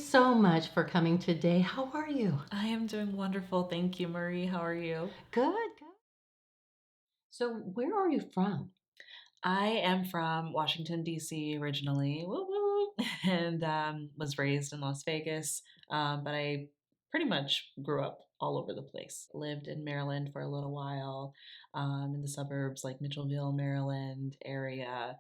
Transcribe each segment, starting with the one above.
so much for coming today. How are you? I am doing wonderful. Thank you, Marie. How are you? Good, good. So, where are you from? I am from Washington, D.C. originally, woo woo, and was raised in Las Vegas. But I pretty much grew up all over the place. Lived in Maryland for a little while, in the suburbs like Mitchellville, Maryland area.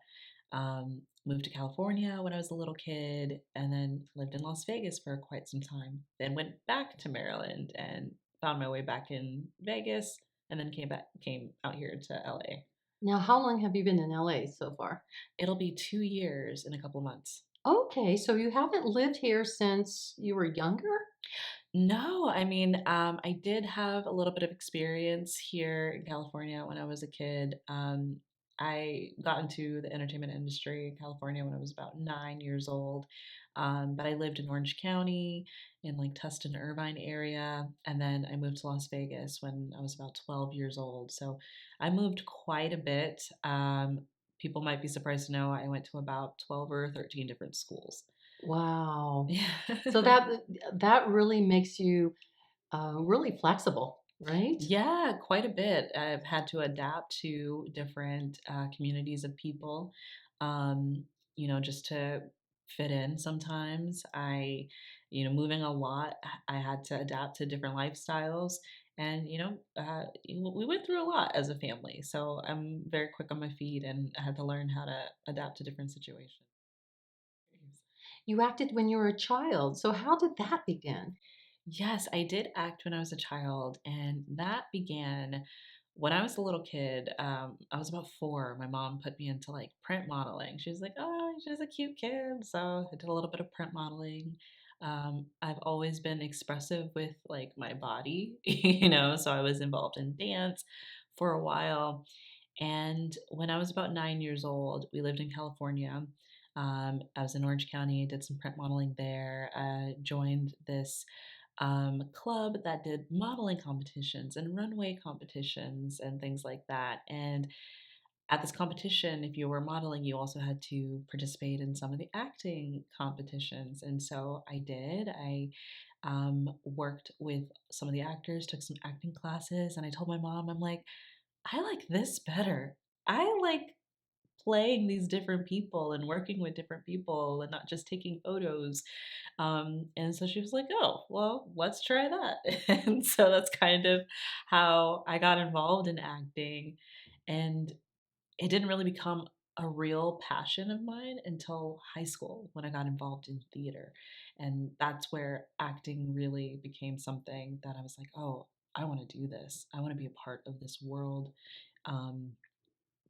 Moved to California when I was a little kid, and then lived in Las Vegas for quite some time. Then went back to Maryland and found my way back in Vegas, and then came out here to LA. Now, how long have you been in LA so far? It'll be 2 years in a couple months. Okay, so you haven't lived here since you were younger? No, I mean, I did have a little bit of experience here in California when I was a kid. I got into the entertainment industry in California when I was about 9 years old. But I lived in Orange County in like Tustin, Irvine area. And then I moved to Las Vegas when I was about 12 years old. So I moved quite a bit. People might be surprised to know I went to about 12 or 13 different schools. Wow. So Yeah. that really makes you really flexible, right? Yeah, quite a bit. I've had to adapt to different communities of people, um, just to fit in sometimes. Moving a lot, I had to adapt to different lifestyles. And, we went through a lot as a family. So I'm very quick on my feet and I had to learn how to adapt to different situations. You acted when you were a child. So, how did that begin? Yes, I did act when I was a child, and that began when I was a little kid. I was about 4. My mom put me into like print modeling. She was like, "Oh, she's a cute kid," so I did a little bit of print modeling. I've always been expressive with like my body, so I was involved in dance for a while. And when I was about 9 years old, we lived in California. I was in Orange County, did some print modeling there, joined this club that did modeling competitions and runway competitions and things like that. And at this competition, if you were modeling, you also had to participate in some of the acting competitions. And so I did. I worked with some of the actors, took some acting classes, and I told my mom, I'm like, I like this better. I like playing these different people and working with different people and not just taking photos. And so she was like, oh, well, let's try that. And so that's kind of how I got involved in acting. And it didn't really become a real passion of mine until high school when I got involved in theater. And that's where acting really became something that I was like, oh, I want to do this. I want to be a part of this world. Um,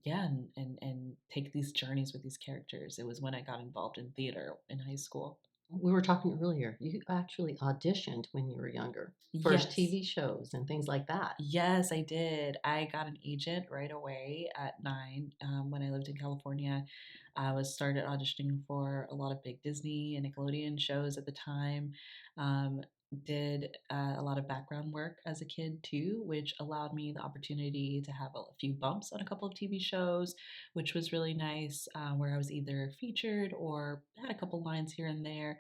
yeah, and take these journeys with these characters. It was when I got involved in theater in high school. We were talking earlier. You actually auditioned when you were younger, first Yes. TV shows and things like that. Yes, I did. I got an agent right away at 9 when I lived in California. I was started auditioning for a lot of big Disney and Nickelodeon shows at the time. Um, did a lot of background work as a kid too, which allowed me the opportunity to have a few bumps on a couple of TV shows, which was really nice, where I was either featured or had a couple lines here and there.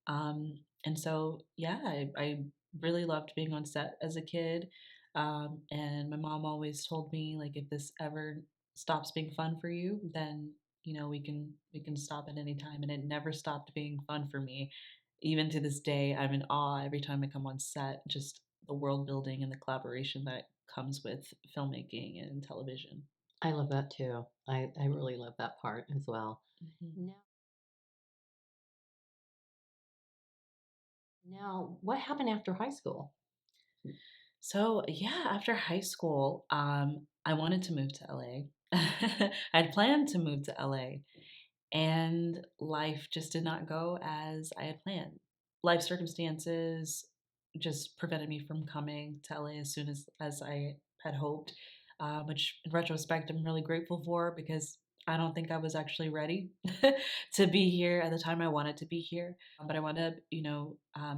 And so, yeah, I really loved being on set as a kid. And my mom always told me like, if this ever stops being fun for you, then we can stop at any time. And it never stopped being fun for me. Even to this day, I'm in awe every time I come on set. Just the world building and the collaboration that comes with filmmaking and television. I love that too. I really love that part as well. Mhm. Now, what happened after high school? So yeah, after high school, I wanted to move to LA. I'd planned to move to LA, and life just did not go as I had planned. Life circumstances just prevented me from coming to LA as soon as I had hoped, which in retrospect I'm really grateful for because I don't think I was actually ready to be here at the time I wanted to be here. But I wound up,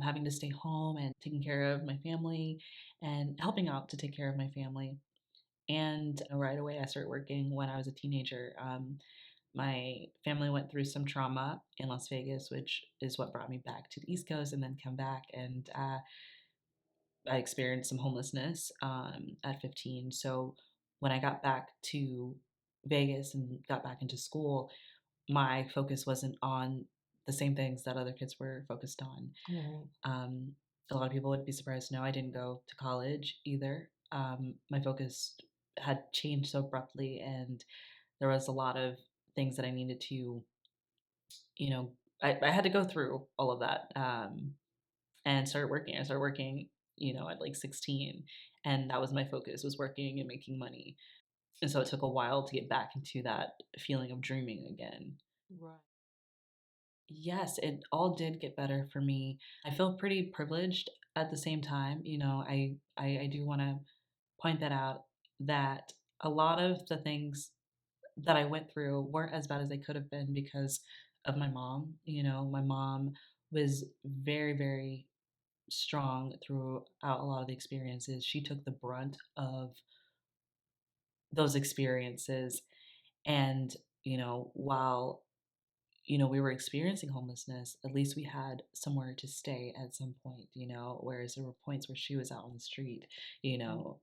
having to stay home and taking care of my family and helping out to take care of my family. And right away, I started working when I was a teenager. My family went through some trauma in Las Vegas, which is what brought me back to the East Coast and then come back. And I experienced some homelessness at 15. So when I got back to Vegas and got back into school, my focus wasn't on the same things that other kids were focused on. Right. Um, a lot of people would be surprised to know I didn't go to college either. My focus had changed so abruptly, and there was a lot of things that I needed to, you know, I had to go through all of that and start working. I started working, at like 16, and that was my focus was working and making money. And so it took a while to get back into that feeling of dreaming again. Right. Yes, it all did get better for me. I feel pretty privileged at the same time. I do want to point that out that a lot of the things that I went through weren't as bad as they could have been because of my mom. My mom was very, very strong throughout a lot of the experiences. She took the brunt of those experiences. And, while we were experiencing homelessness, at least we had somewhere to stay at some point, whereas there were points where she was out on the street, Right.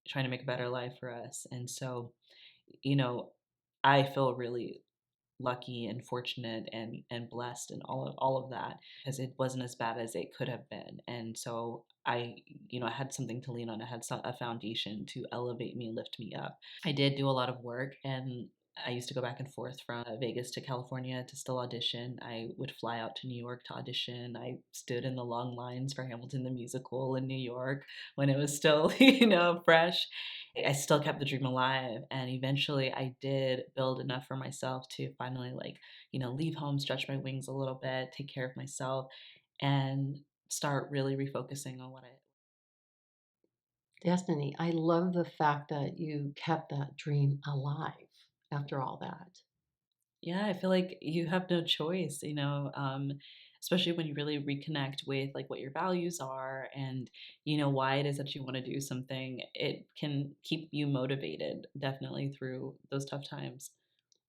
trying to make a better life for us. And so, you know, I feel really lucky and fortunate and blessed and all of that because it wasn't as bad as it could have been. And so I had something to lean on. I had a foundation to elevate me, lift me up. I did do a lot of work, and I used to go back and forth from Vegas to California to still audition. I would fly out to New York to audition. I stood in the long lines for Hamilton the musical in New York when it was still, fresh. I still kept the dream alive, and eventually I did build enough for myself to finally, like, leave home, stretch my wings a little bit, take care of myself, and start really refocusing on what I. Destiny. I love the fact that you kept that dream alive after all that. Yeah, I feel like you have no choice, especially when you really reconnect with like what your values are and why it is that you want to do something. It can keep you motivated definitely through those tough times.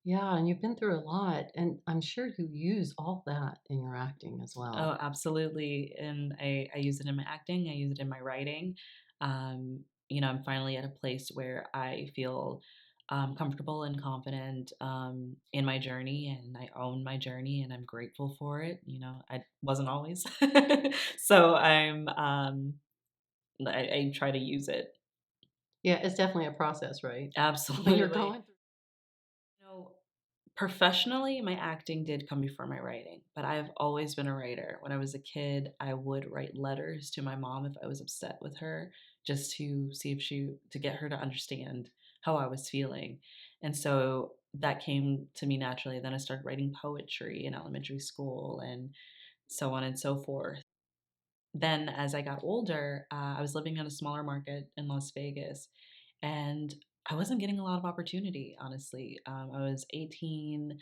Yeah, and you've been through a lot, and I'm sure you use all that in your acting as Oh, well. absolutely. And I use it in my acting, I use it in my writing. I'm finally at a place where I feel comfortable and confident in my journey, and I own my journey, and I'm grateful for it. I wasn't always. So I try to use it. Yeah, it's definitely a process, right? When you're Absolutely. going through. You know, Professionally, my acting did come before my writing, but I've always been a writer. When I was a kid, I would write letters to my mom if I was upset with her, just to see if to get her to understand how I was feeling. And so that came to me naturally. Then I started writing poetry in elementary school and so on and so forth. Then as I got older, I was living in a smaller market in Las Vegas, and I wasn't getting a lot of opportunity, honestly. I was 18,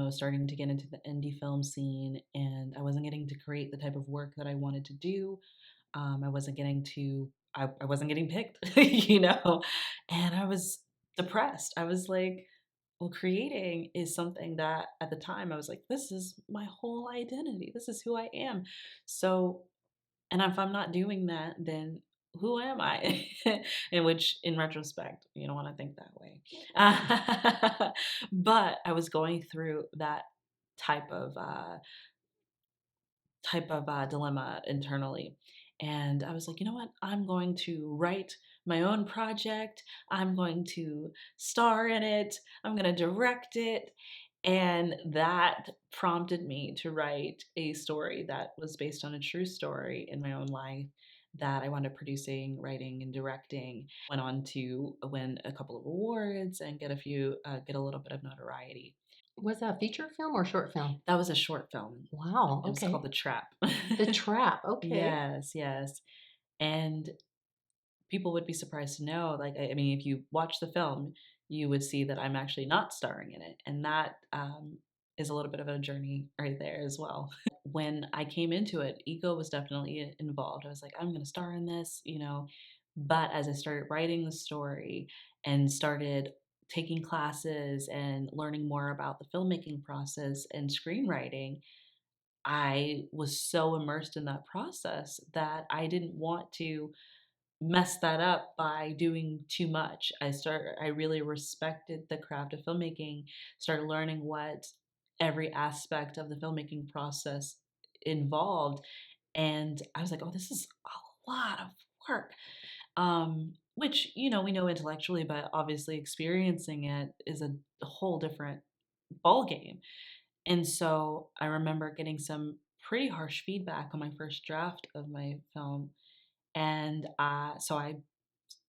starting to get into the indie film scene, and I wasn't getting to create the type of work that I wanted to do. I wasn't getting to I wasn't getting picked, and I was depressed. I was like, well, creating is something that at the time I was like, this is my whole identity. This is who I am. So and if I'm not doing that, then who am I? In which, in retrospect, you don't want to think that way. But I was going through that type of dilemma internally. And I was like, you know what? I'm going to write my own project. I'm going to star in it. I'm going to direct it. And that prompted me to write a story that was based on a true story in my own life that I wound up producing, writing, and directing. Went on to win a couple of awards and get a little bit of notoriety. Was that a feature film or short film? That was a short film. Wow, It was called okay. The Trap. The Trap, okay. Yes, yes, and people would be surprised to know, like, I mean, if you watch the film, you would see that I'm actually not starring in it, and that, is a little bit of a journey right there as well. When I came into it, ego was definitely involved. I was like, "I'm gonna star in this," but as I started writing the story and started taking classes and learning more about the filmmaking process and screenwriting, I was so immersed in that process that I didn't want to mess that up by doing too much. I really respected the craft of filmmaking, started learning what every aspect of the filmmaking process involved, and I was like, "Oh, this is a lot of work." Which, we know intellectually, but obviously experiencing it is a whole different ball game. And so I remember getting some pretty harsh feedback on my first draft of my film. And so I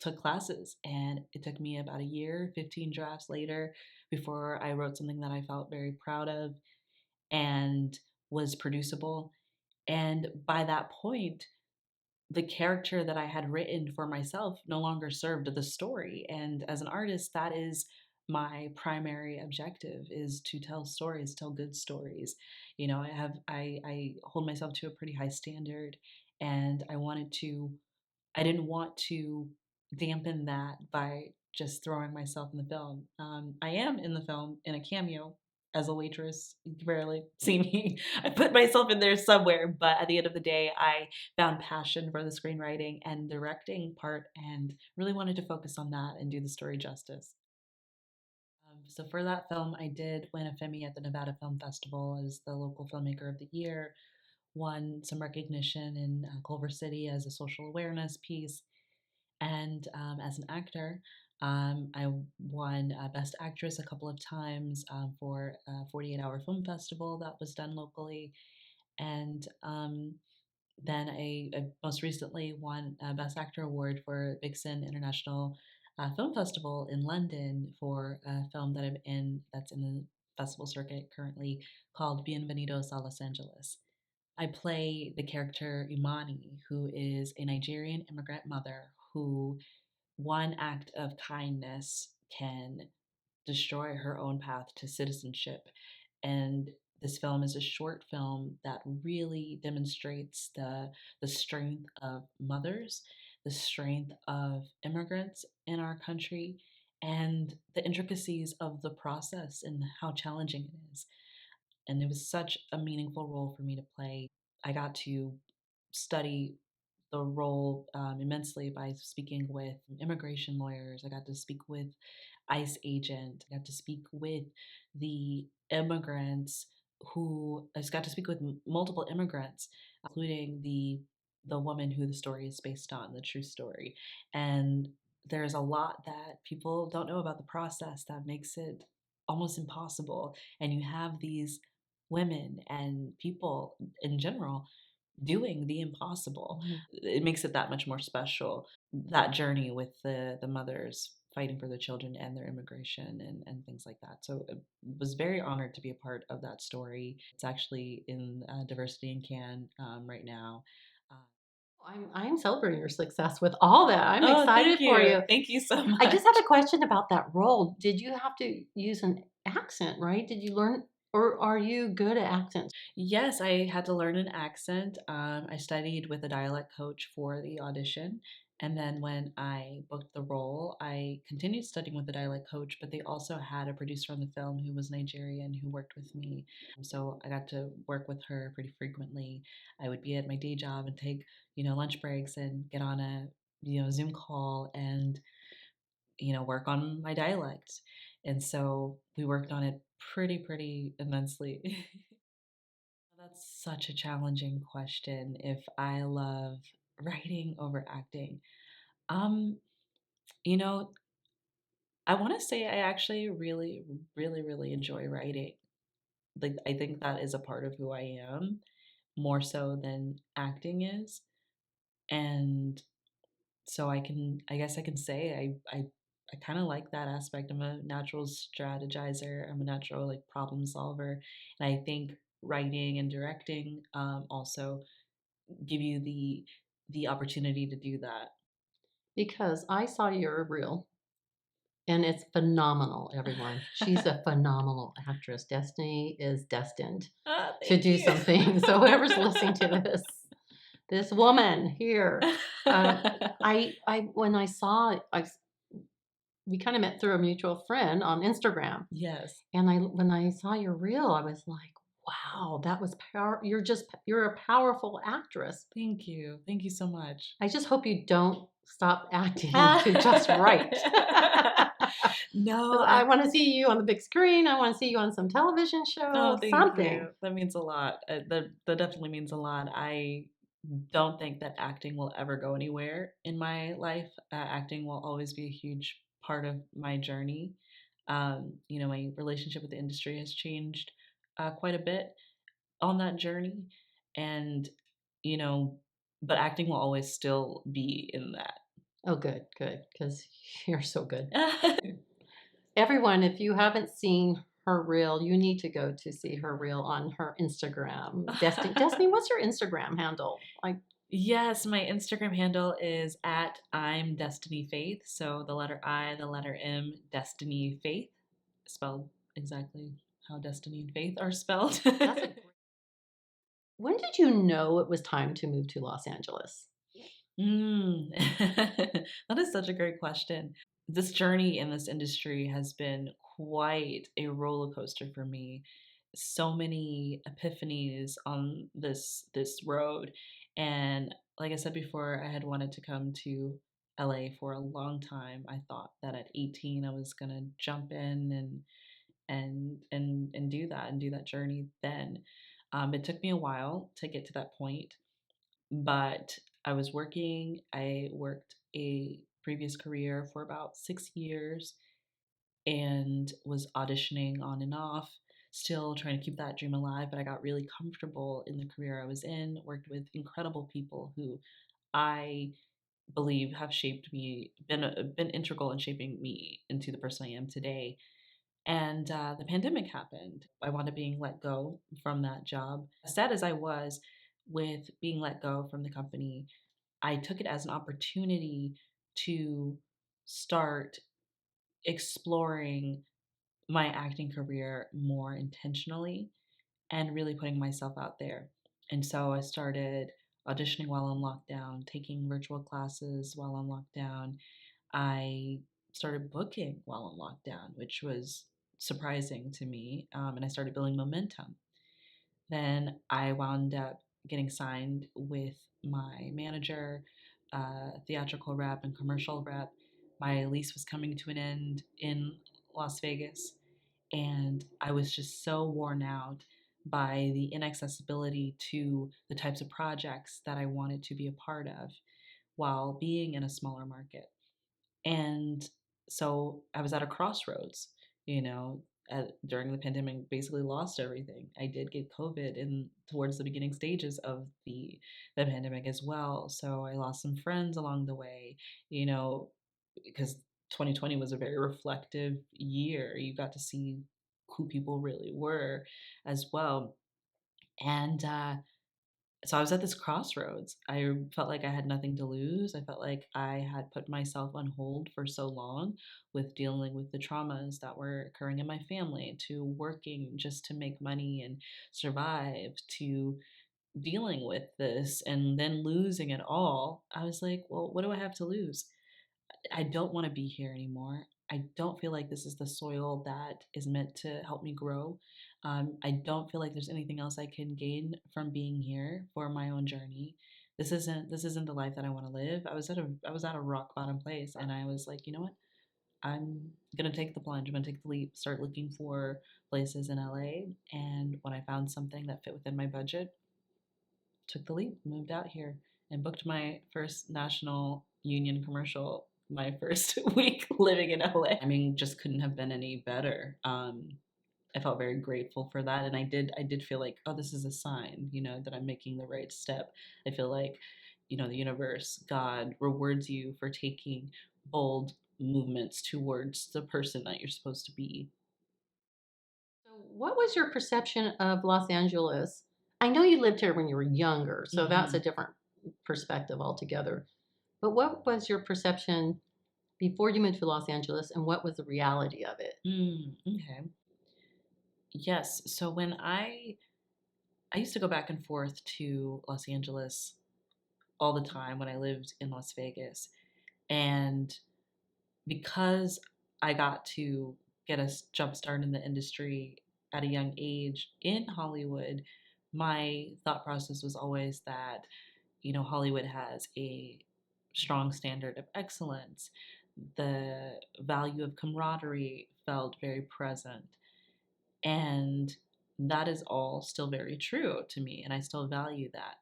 took classes, and it took me about a year, 15 drafts later, before I wrote something that I felt very proud of and was producible. And by that point, the character that I had written for myself no longer served the story. And as an artist, that is my primary objective, is to tell stories, tell good stories. I hold myself to a pretty high standard, and I didn't want to dampen that by just throwing myself in the film. I am in the film in a cameo as a waitress. You rarely see me. I put myself in there somewhere, but at the end of the day, I found passion for the screenwriting and directing part and really wanted to focus on that and do the story justice. So for that film, I did win a Femmy at the Nevada Film Festival as the local filmmaker of the year, won some recognition in Culver City as a social awareness piece, and as an actor, I won Best Actress a couple of times for a 48-hour film festival that was done locally. And then I most recently won a Best Actor award for Vixen International Film Festival in London for a film that I'm in that's in the festival circuit currently, called Bienvenidos a Los Angeles. I play the character Imani, who is a Nigerian immigrant mother who one act of kindness can destroy her own path to citizenship. And this film is a short film that really demonstrates the strength of mothers, the strength of immigrants in our country, and the intricacies of the process and how challenging it is. And it was such a meaningful role for me to play. I got to study the role immensely by speaking with immigration lawyers. I got to speak with ICE agent. I got to speak with the immigrants who I just got to speak with multiple immigrants, including the woman who the story is based on, the true story. And there's a lot that people don't know about the process that makes it almost impossible. And you have these women and people in general doing the impossible. Mhm. It makes it that much more special. That journey with the mothers fighting for their children and their immigration and things like that. So I was very honored to be a part of that story. It's actually in Diversity in Cannes right now. Uh, I'm celebrating your success with all that. I'm oh, excited thank for you. you. Thank you so I just have much. a question about that role. Did you have to use an accent, right? Did you learn, or are you good at accents? Yes, I had to learn an accent. I studied with a dialect coach for the audition. And then when I booked the role, I continued studying with the dialect coach, but they also had a producer on the film who was Nigerian who worked with me. So I got to work with her pretty frequently. I would be at my day job and take, lunch breaks and get on a, Zoom call and, work on my dialect. And so we worked on it pretty immensely. That's such a challenging question if I love writing over acting. Um, you know, I want to say I actually really enjoy writing. Like I think that is a part of who I am more so than acting is. And so I guess I can say I kind of like that aspect. I'm a natural strategizer. I'm a natural like problem solver. And I think writing and directing also give you the opportunity to do that. Because I saw your reel and it's phenomenal, everyone. She's a phenomenal actress. Destiny is destined Ah, to thank do you. something. So whoever's listening to this woman here, I when I saw it, we kind of met through a mutual friend on Instagram. Yes. And when I saw your reel, I was like, wow, that was power. You're a powerful actress. Thank you. Thank you so much. I just hope you don't stop acting to just write. No, I want to see you on the big screen. I want to see you on some television show, oh, thank something. you. That means a lot. That definitely means a lot. I don't think that acting will ever go anywhere in my life. Acting will always be a huge part of my journey. My relationship with the industry has changed quite a bit on that journey, and you know, but acting will always still be in that. Oh, good, because you're so good. Everyone, if you haven't seen her reel, you need to go to see her reel on her Instagram. Destiny, what's your Instagram handle? Like, Yes, my Instagram handle is at I'm Destiny Faith. So the letter I, the letter M, Destiny Faith, spelled exactly how Destiny and Faith are spelled. that's a great. When did you know it was time to move to Los Angeles? Mm. That is such a great question. This journey in this industry has been quite a roller coaster for me. So many epiphanies on this road. And like I said before, I had wanted to come to LA for a long time. I thought that at 18 I was gonna jump in and do that journey then. It took me a while to get to that point, but I was working. I worked a previous career for about 6 years and was auditioning on and off, still trying to keep that dream alive. But I got really comfortable in the career I was in, worked with incredible people who I believe have shaped me, been integral in shaping me into the person I am today. And the pandemic happened. I wound up being let go from that job. As sad as I was with being let go from the company, I took it as an opportunity to start exploring my acting career more intentionally and really putting myself out there. And so I started auditioning while on lockdown, taking virtual classes while on lockdown. I started booking while on lockdown, which was surprising to me. And I started building momentum. Then I wound up getting signed with my manager, theatrical rep, and commercial rep. My lease was coming to an end in Las Vegas, and I was just so worn out by the inaccessibility to the types of projects that I wanted to be a part of while being in a smaller market. And so I was at a crossroads, you know, during the pandemic, basically lost everything. I did get COVID in towards the beginning stages of the pandemic as well. So I lost some friends along the way, you know, because 2020 was a very reflective year. You got to see who people really were as well. And so I was at this crossroads. I felt like I had nothing to lose. I felt like I had put myself on hold for so long with dealing with the traumas that were occurring in my family, to working just to make money and survive, to dealing with this and then losing it all. I was like, well, what do I have to lose? I don't want to be here anymore. I don't feel like this is the soil that is meant to help me grow. I don't feel like there's anything else I can gain from being here for my own journey. This isn't the life that I want to live. I was at a rock bottom place, and I was like, you know what? I'm gonna take the plunge. I'm gonna take the leap. Start looking for places in LA, and when I found something that fit within my budget, took the leap, moved out here, and booked my first national union commercial my first week living in LA. I mean, just couldn't have been any better. I felt very grateful for that, and I did feel like, oh, this is a sign, that I'm making the right step. I feel like, the universe, God rewards you for taking bold movements towards the person that you're supposed to be. So, what was your perception of Los Angeles? I know you lived here when you were younger, so that's a Hmm. different perspective altogether. But what was your perception before you moved to Los Angeles, and what was the reality of it? Okay. Yes. So when I used to go back and forth to Los Angeles all the time when I lived in Las Vegas. And because I got to get a jump start in the industry at a young age in Hollywood, my thought process was always that, Hollywood has a strong standard of excellence. The value of camaraderie felt very present. And that is all still very true to me, and I still value that.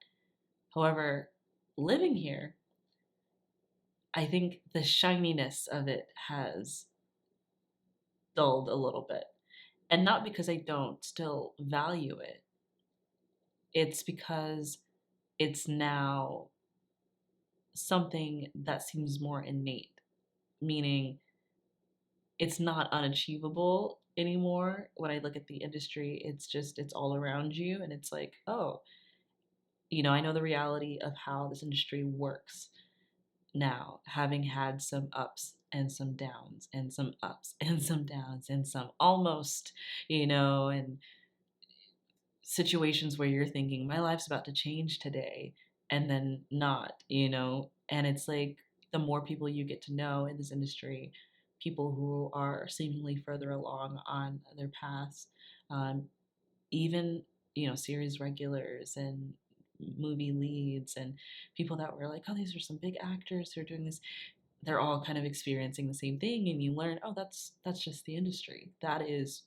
However, living here, I think the shininess of it has dulled a little bit. And not because I don't still value it, it's because it's now something that seems more innate, meaning it's not unachievable anymore. When I look at the industry, it's all around you. And it's like, oh, I know the reality of how this industry works now, having had some ups and some downs, and some ups and some downs, and some almost, and situations where you're thinking, my life's about to change today, and then not, and it's like the more people you get to know in this industry, people who are seemingly further along on their paths, um, even, series regulars and movie leads and people that were like, oh, these are some big actors who are doing this, they're all kind of experiencing the same thing, and you learn, oh, that's just the industry. That is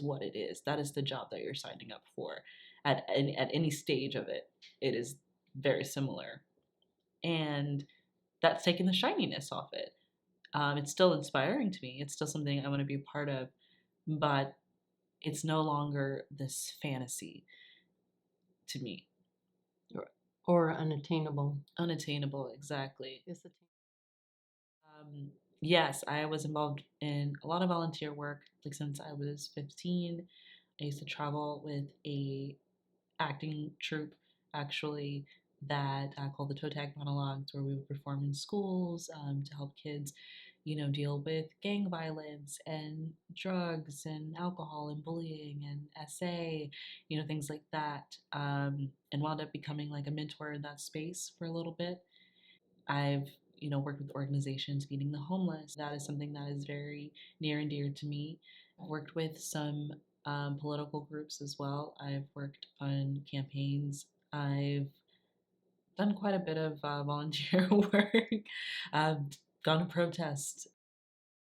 what it is. That is the job that you're signing up for. At any stage of it, it is very similar, and that's taken the shininess off it. It's still inspiring to me. It's still something I want to be a part of, but it's no longer this fantasy to me. Or unattainable. Unattainable, exactly. Yes, I was involved in a lot of volunteer work. Like since I was 15, I used to travel with a acting troupe, actually, that called the Toe Tag Monologues, where we would perform in schools to help kids, deal with gang violence and drugs and alcohol and bullying and SA, things like that. And wound up becoming like a mentor in that space for a little bit. I've worked with organizations feeding the homeless. That is something that is very near and dear to me. I've worked with some political groups as well. I've worked on campaigns. I've done quite a bit of volunteer work. I've gone to protests.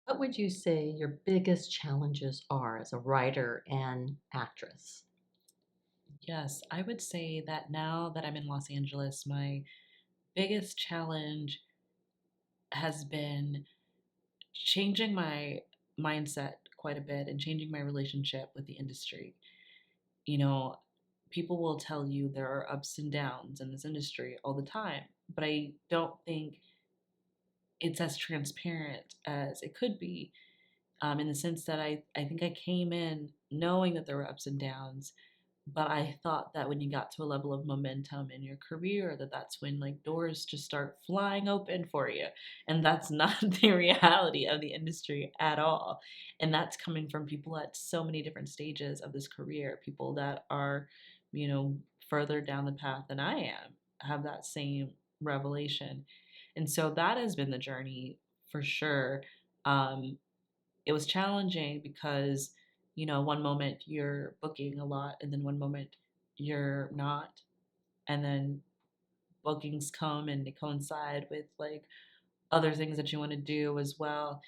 What would you say your biggest challenges are as a writer and actress? Yes, I would say that now that I'm in Los Angeles, my biggest challenge has been changing my mindset quite a bit and changing my relationship with the industry. You know, people will tell you there are ups and downs in this industry all the time, but I don't think it's as transparent as it could be, in the sense that I think I came in knowing that there were ups and downs, but I thought that when you got to a level of momentum in your career, that's when like doors just start flying open for you. And that's not the reality of the industry at all. And that's coming from people at so many different stages of this career, people that are, you know, further down the path than I am, have that same revelation. And so that has been the journey for sure. Um, it was challenging because, one moment you're booking a lot and then one moment you're not. And then bookings come and they coincide with like other things that you want to do as well.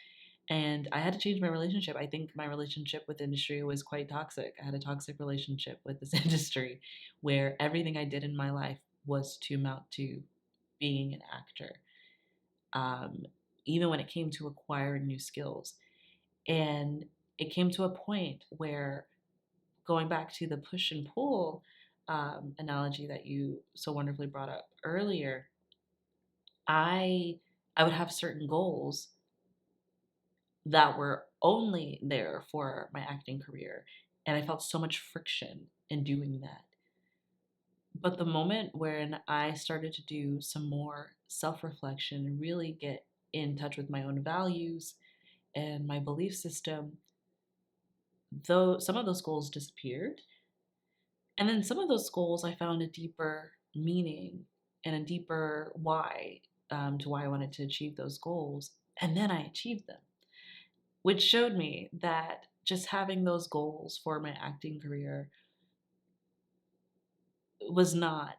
And I had to change my relationship. I think my relationship with the industry was quite toxic. I had a toxic relationship with this industry where everything I did in my life was to amount to being an actor, um, even when it came to acquiring new skills. And it came to a point where, going back to the push and pull analogy that you so wonderfully brought up earlier, I I would have certain goals that were only there for my acting career, and I felt so much friction in doing that. But the moment when I started to do some more self-reflection and really get in touch with my own values and my belief system, though some of those goals disappeared. And then some of those goals, I found a deeper meaning and a deeper why, to why I wanted to achieve those goals. And then I achieved them. which showed me that just having those goals for my acting career was not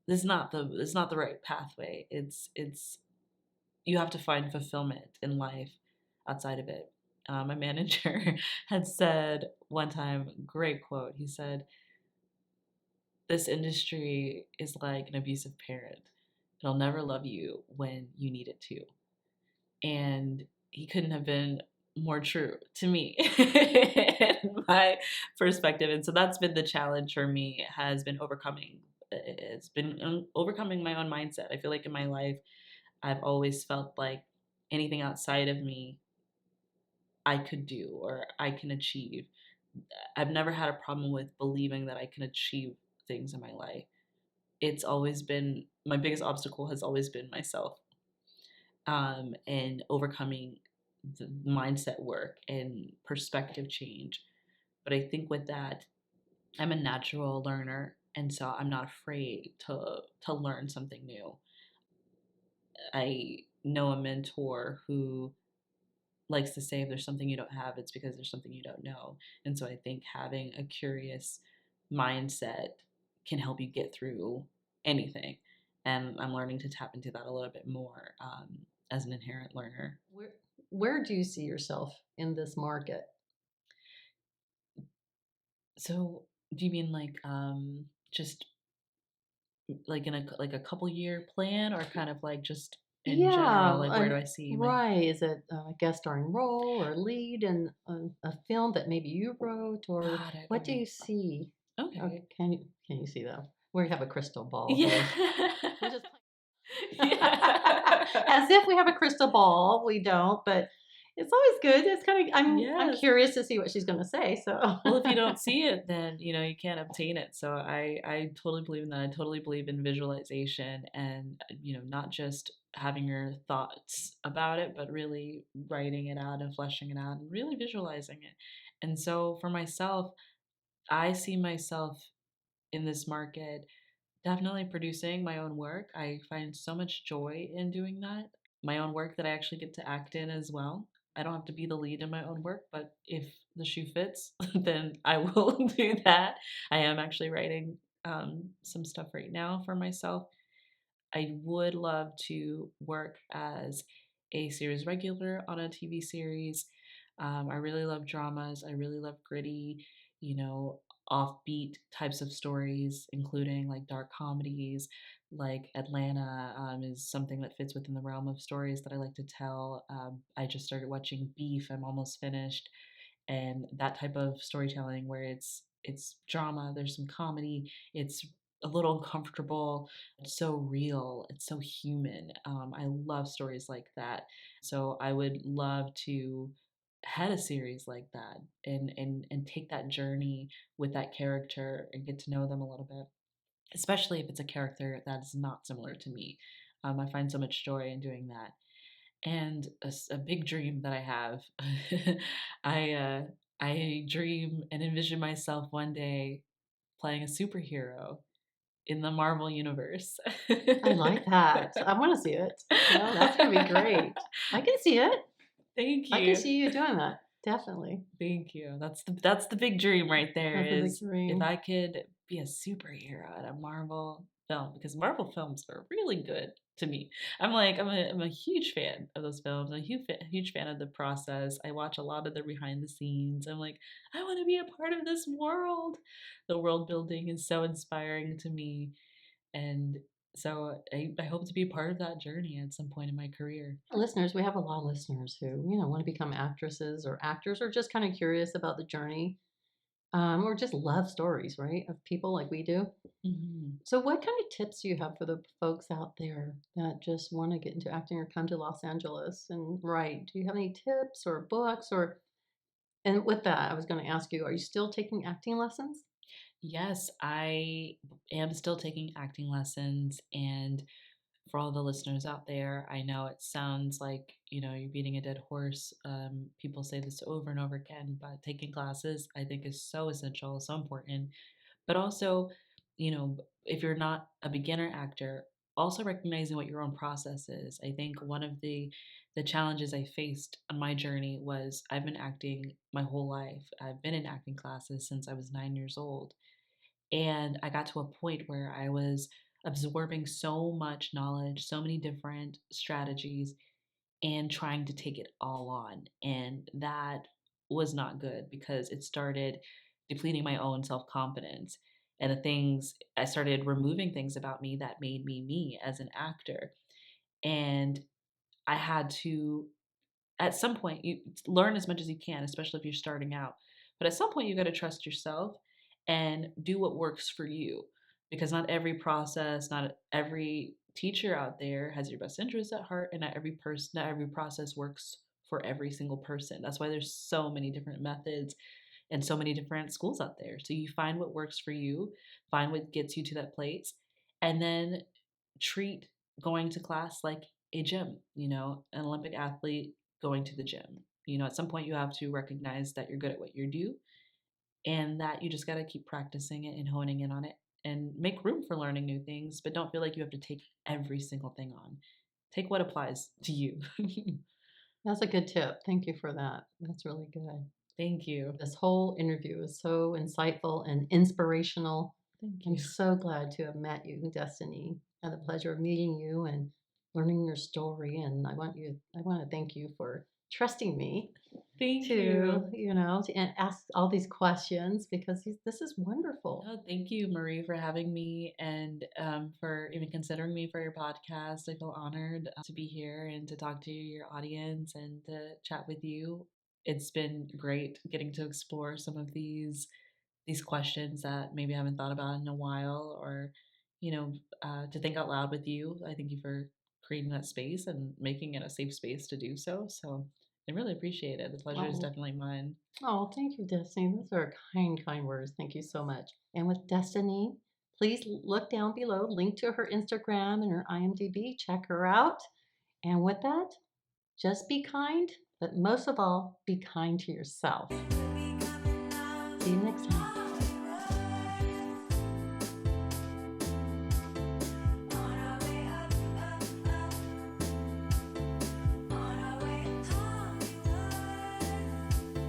is not the right pathway. It's you have to find fulfillment in life outside of it. My manager had said one time, great quote. He said, "This industry is like an abusive parent. It'll never love you when you need it to." And he couldn't have been more true to me in my perspective. And so that's been the challenge for me, has been overcoming. It's been overcoming my own mindset. I feel like in my life, I've always felt like anything outside of me I could do or I can achieve. I've never had a problem with believing that I can achieve things in my life. It's always been my biggest obstacle has always been myself, and overcoming the mindset work and perspective change. But I think with that, I'm a natural learner, and so I'm not afraid to learn something new. I know a mentor who likes to say if there's something you don't have, it's because there's something you don't know. And so I think having a curious mindset can help you get through anything. And I'm learning to tap into that a little bit more, as an inherent learner. Where do you see yourself in this market? So, do you mean like just like in a couple year plan, or kind of like just in general, Yeah, like where do I see my right. Is it a guest starring role or lead in a film that maybe you wrote, or got it? what do Okay. you see? Okay. Can you see that? We have a crystal ball Yeah. here. We're just Yeah. as if we have a crystal ball. We don't, but it's always good. It's kind of I'm Yes. curious to see what she's going to say. So Well, if you don't see it, then, you can't obtain it. So I totally believe in that. I totally believe in visualization and, not just having your thoughts about it, but really writing it out and fleshing it out and really visualizing it. And so for myself, I see myself in this market definitely producing my own work. I find so much joy in doing that. My own work that I actually get to act in as well. I don't have to be the lead in my own work, but if the shoe fits, then I will do that. I am actually writing some stuff right now for myself. I would love to work as a series regular on a TV series. I really love dramas. I really love gritty, you know, offbeat types of stories, including like dark comedies. Like Atlanta is something that fits within the realm of stories that I like to tell. I just started watching Beef. I'm almost finished, and that type of storytelling where it's drama, there's some comedy, it's a little uncomfortable, it's so real, it's so human. I love stories like that. So I would love to head a series like that and take that journey with that character and get to know them a little bit, especially if it's a character that is not similar to me. I find so much joy in doing that. And a big dream that I have, I I dream and envision myself one day playing a superhero in the Marvel universe. I like that. I want to see it. No, that's going to be great. I can see it. Thank I can you. see you doing that. Definitely. Thank you. That's the big dream right there, That's a big is if dream. I could be a superhero at a Marvel film, because Marvel films are really good to me. I'm a huge fan of those films. I'm a huge fan of the process. I watch a lot of the behind the scenes. I'm like, I want to be a part of this world. The world building is so inspiring to me, and so I hope to be a part of that journey at some point in my career. Listeners, we have a lot of listeners who, want to become actresses or actors or just kind of curious about the journey, or just love stories, right, of people like we do. Mhm. So, what kind of tips do you have for the folks out there that just want to get into acting or come to Los Angeles and write? Do you have any tips or books or? And with that, I was going to ask you: are you still taking acting lessons? Yes, I am still taking acting lessons. And for all the listeners out there, I know it sounds like, you're beating a dead horse. People say this over and over again, but taking classes, I think, is so essential, so important. But also, if you're not a beginner actor, also recognizing what your own process is. I think one of the challenges I faced on my journey was I've been acting my whole life. I've been in acting classes since I was 9 years old. And I got to a point where I was absorbing so much knowledge, so many different strategies, and trying to take it all on. And that was not good because it started depleting my own self confidence. And the things I started removing things about me that made me me as an actor. And I had to, at some point, you learn as much as you can, especially if you're starting out. But at some point, you got to trust yourself and do what works for you, because not every process, not every teacher out there has your best interests at heart, and not every process works for every single person. That's why there's so many different methods and so many different schools out there. So you find what works for you, find what gets you to that place, and then treat going to class like a gym, an Olympic athlete going to the gym. At some point you have to recognize that you're good at what you do and that you just got to keep practicing it and honing in on it and make room for learning new things, but don't feel like you have to take every single thing on. Take what applies to you. That's a good tip. Thank you for that. That's really good. Thank you. This whole interview is so insightful and inspirational. Thank I'm you. so glad to have met you, Destiny. I had the pleasure of meeting you and learning your story. And I want to thank you for trusting me Thank to, you. to ask all these questions because this is wonderful. No, thank you, Marie, for having me and for even considering me for your podcast. I feel honored to be here and to talk to your audience and to chat with you. It's been great getting to explore some of these questions that maybe I haven't thought about in a while, or to think out loud with you. I thank you for creating that space and making it a safe space to do so. So I really appreciate it. The pleasure is Oh, definitely mine. oh, thank you, Destiny. Those are kind, kind words. Thank you so much. And with Destiny, please look down below, link to her Instagram and her IMDb. Check her out. And with that, just be kind, but most of all, be kind to yourself. See you next time.